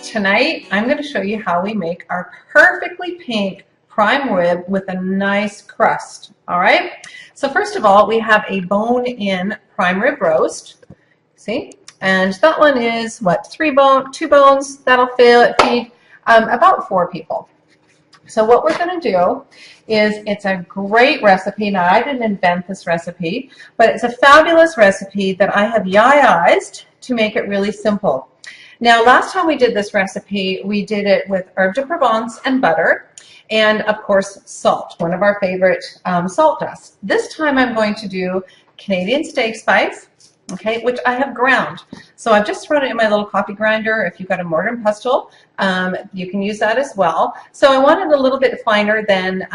tonight I'm going to show you how we make our perfectly pink prime rib with a nice crust. All right, so first of all, we have a bone-in prime rib roast. See, and that one is what, two bones. That'll feed about 4 people. So what we're going to do is, it's a great recipe. Now, I didn't invent this recipe, but it's a fabulous recipe that I have yayized to make it really simple. Now, last time we did this recipe, we did it with herb de Provence and butter, and of course salt, one of our favorite salt dusts. This time I'm going to do Canadian steak spice, okay, which I have ground. So I've just thrown it in my little coffee grinder. If you've got a mortar and pestle, you can use that as well. So I want it a little bit finer than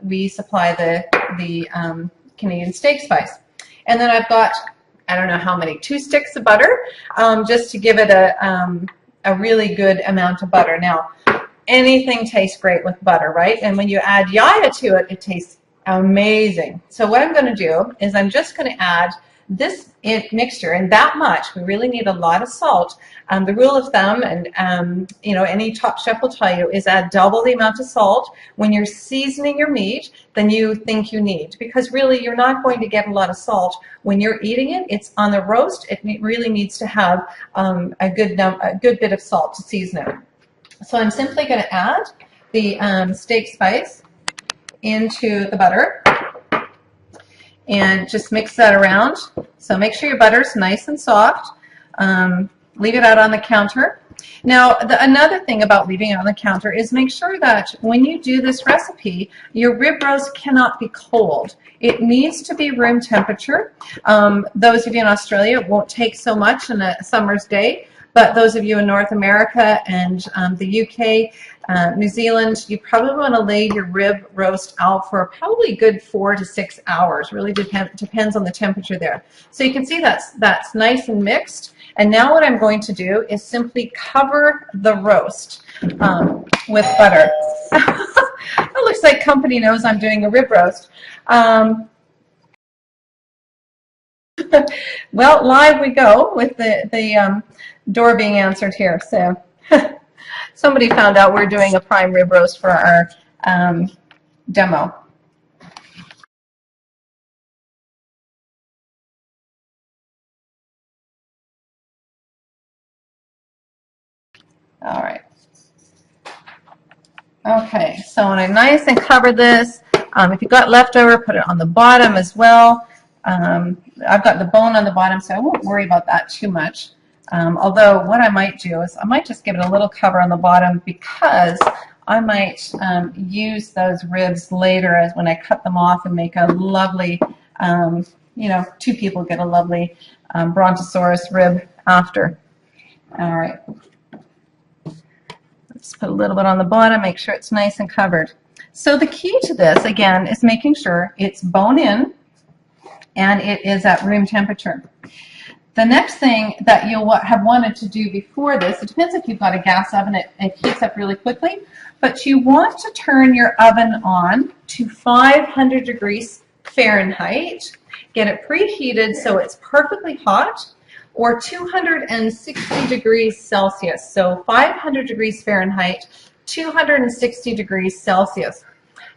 we supply the Canadian steak spice. And then I've got, I don't know how many, 2 sticks of butter, just to give it a really good amount of butter. Now, anything tastes great with butter, right? And when you add yaya to it, it tastes amazing. So what I'm going to do is I'm just going to add this mixture, and that much. We really need a lot of salt. The rule of thumb, and you know, any top chef will tell you, is add double the amount of salt when you're seasoning your meat than you think you need, because really you're not going to get a lot of salt when you're eating it. It's on the roast. It really needs to have a good bit of salt to season it. So I'm simply going to add the steak spice into the butter and just mix that around. So make sure your butter's nice and soft. Leave it out on the counter. Now, another thing about leaving it on the counter is make sure that when you do this recipe, your rib roast cannot be cold. It needs to be room temperature. Those of you in Australia, it won't take so much in a summer's day, but those of you in North America and the UK, New Zealand, you probably want to lay your rib roast out for probably a good 4 to 6 hours. Really depends on the temperature there. So you can see that's nice and mixed. And now what I'm going to do is simply cover the roast with butter. It looks like company knows I'm doing a rib roast. Well, live we go with the door being answered here. So somebody found out we're doing a prime rib roast for our demo. All right. Okay, so when I nice and cover this, if you got leftover, put it on the bottom as well. I've got the bone on the bottom, so I won't worry about that too much. Although what I might do is I might just give it a little cover on the bottom, because I might use those ribs later as when I cut them off and make a lovely, you know, 2 people get a lovely brontosaurus rib after. All right. Let's put a little bit on the bottom, make sure it's nice and covered. So the key to this, again, is making sure it's bone in and it is at room temperature. The next thing that you'll have wanted to do before this, it depends if you've got a gas oven, it heats up really quickly, but you want to turn your oven on to 500 degrees Fahrenheit, get it preheated so it's perfectly hot, or 260 degrees Celsius. So 500 degrees Fahrenheit, 260 degrees Celsius.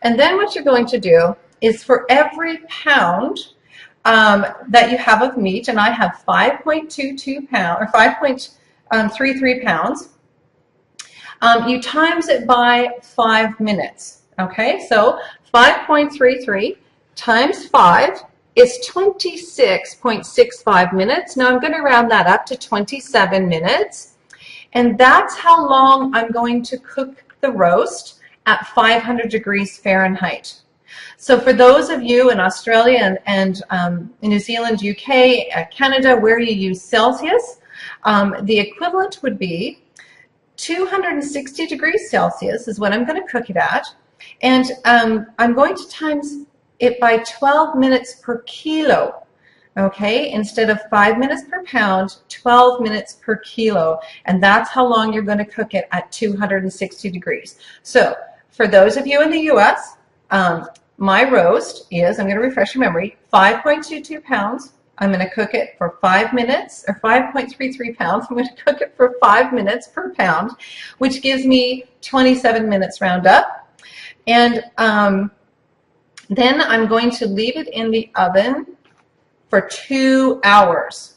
And then what you're going to do is, for every pound that you have of meat, and I have 5.22 pounds, or 5.33 pounds, you times it by 5 minutes. Okay, so 5.33 times 5 is 26.65 minutes. Now I'm going to round that up to 27 minutes. And that's how long I'm going to cook the roast at 500 degrees Fahrenheit. So for those of you in Australia and New Zealand, UK, Canada, where you use Celsius, the equivalent would be 260 degrees Celsius is what I'm going to cook it at. And I'm going to times it by 12 minutes per kilo, okay? Instead of 5 minutes per pound, 12 minutes per kilo. And that's how long you're going to cook it at 260 degrees. So for those of you in the US, my roast is, I'm going to refresh your memory, 5.22 pounds I'm going to cook it for 5 minutes, or 5.33 pounds. I'm going to cook it for 5 minutes per pound, which gives me 27 minutes round up. And then I'm going to leave it in the oven for 2 hours.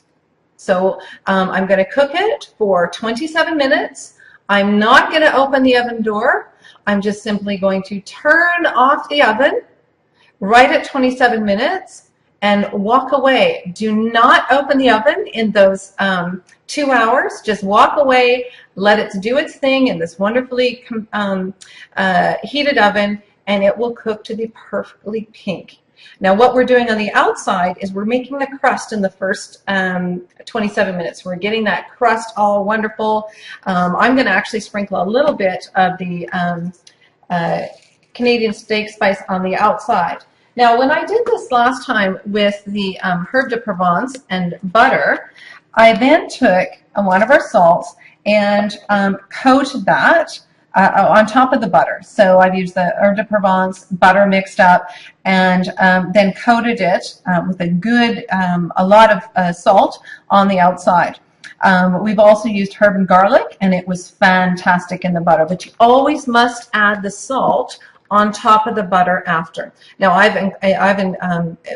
So I'm going to cook it for 27 minutes. I'm not going to open the oven door. I'm just simply going to turn off the oven right at 27 minutes and walk away. Do not open the oven in those 2 hours. Just walk away, let it do its thing in this wonderfully heated oven, and it will cook to be perfectly pink. Now what we're doing on the outside is we're making the crust in the first 27 minutes. We're getting that crust all wonderful. I'm going to actually sprinkle a little bit of the Canadian steak spice on the outside. Now when I did this last time with the herb de Provence and butter, I then took one of our salts and coated that on top of the butter. So I've used the herb de Provence butter mixed up, and then coated it with a lot of salt on the outside. We've also used herb and garlic, and it was fantastic in the butter. But you always must add the salt on top of the butter after. Now I've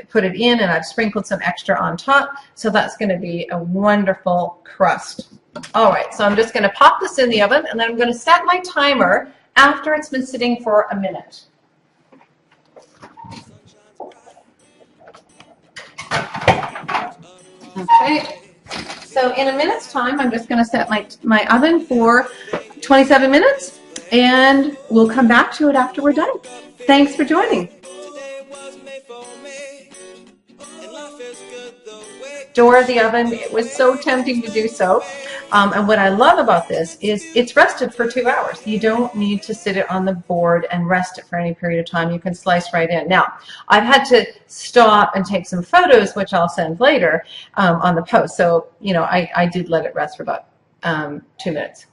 put it in, and I've sprinkled some extra on top, so that's going to be a wonderful crust. All right, so I'm just going to pop this in the oven, and then I'm going to set my timer after it's been sitting for a minute. Okay, so in a minute's time, I'm just going to set my oven for 27 minutes, and we'll come back to it after we're done. Thanks for joining. Door of the oven, it was so tempting to do so. And what I love about this is it's rested for 2 hours. You don't need to sit it on the board and rest it for any period of time. You can slice right in. Now, I've had to stop and take some photos, which I'll send later on the post. So, you know, I did let it rest for about 2 minutes.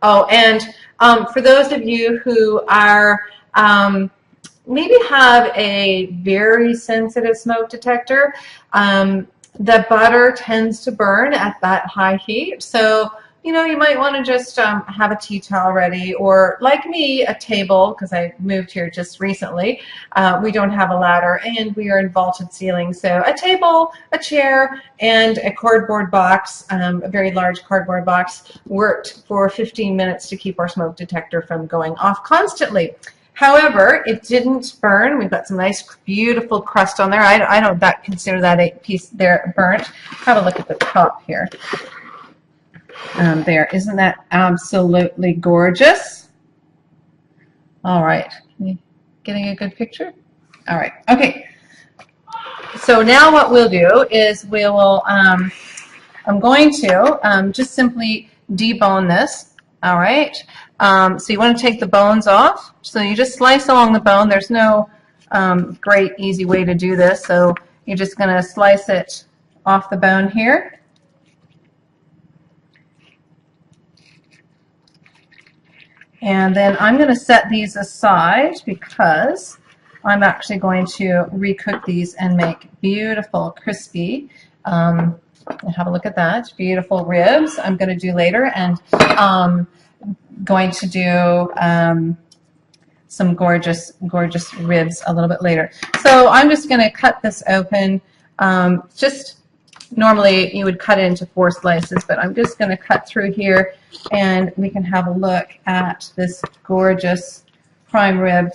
Oh, and for those of you who are maybe have a very sensitive smoke detector, the butter tends to burn at that high heat. So, you know, you might want to just have a tea towel ready, or like me, a table, because I moved here just recently. We don't have a ladder, and we are in vaulted ceilings. So a table, a chair, and a cardboard box, a very large cardboard box, worked for 15 minutes to keep our smoke detector from going off constantly. However, it didn't burn. We've got some nice, beautiful crust on there. I don't consider that piece there burnt. Have a look at the top here. There, isn't that absolutely gorgeous? All right, getting a good picture? All right, okay. So now what we'll do is we will, I'm going to just simply debone this, all right? So you want to take the bones off. So you just slice along the bone. There's no great easy way to do this. So you're just going to slice it off the bone here. And then I'm going to set these aside because I'm actually going to recook these and make beautiful, crispy, have a look at that, beautiful ribs I'm going to do later, and going to do some gorgeous ribs a little bit later. So I'm just going to cut this open. Just normally you would cut it into 4 slices, but I'm just going to cut through here, and we can have a look at this gorgeous prime rib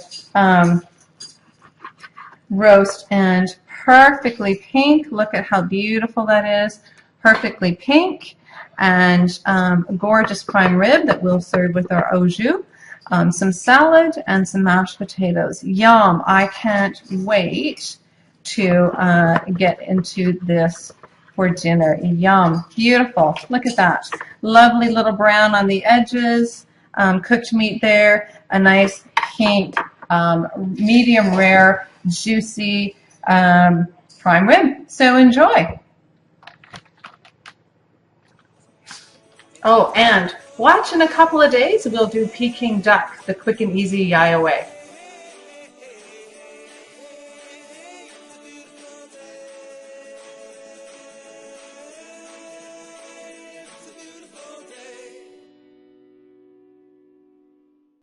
roast, and perfectly pink. Look at how beautiful that is. Perfectly pink, and a gorgeous prime rib that we'll serve with our au jus. Some salad and some mashed potatoes. Yum! I can't wait to get into this for dinner. Yum! Beautiful. Look at that. Lovely little brown on the edges. Cooked meat there. A nice pink, medium rare, juicy prime rib. So enjoy. Oh, and watch in a couple of days. We'll do Peking duck, the quick and easy Yaya way.